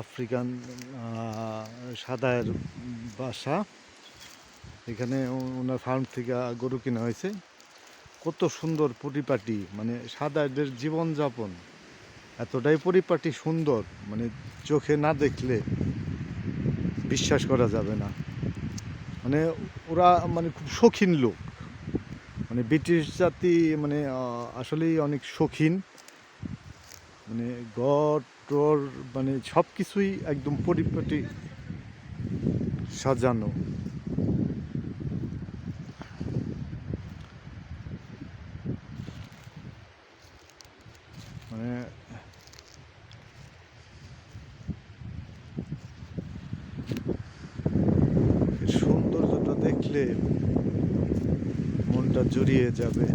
African সাদায়ের বাসা। এখানে ওনার farm থেকে গরু কেনা হয়েছে। কত সুন্দর পরিপাটি, মানে সাদায়েদের জীবনযাপন এতটাই পরিপাটি সুন্দর, মানে চোখে না দেখলে বিশ্বাস করা যাবে না। মানে ওরা মানে খুব শৌখিন লোক, মানে ব্রিটিশ জাতি, মানে আসলেই অনেক শৌখিন। মানে ঘর টর মানে সব কিছুই একদম পরিপাটি সাজানো। মানে সৌন্দর্যটা দেখলে মনটা জুড়িয়ে যাবে।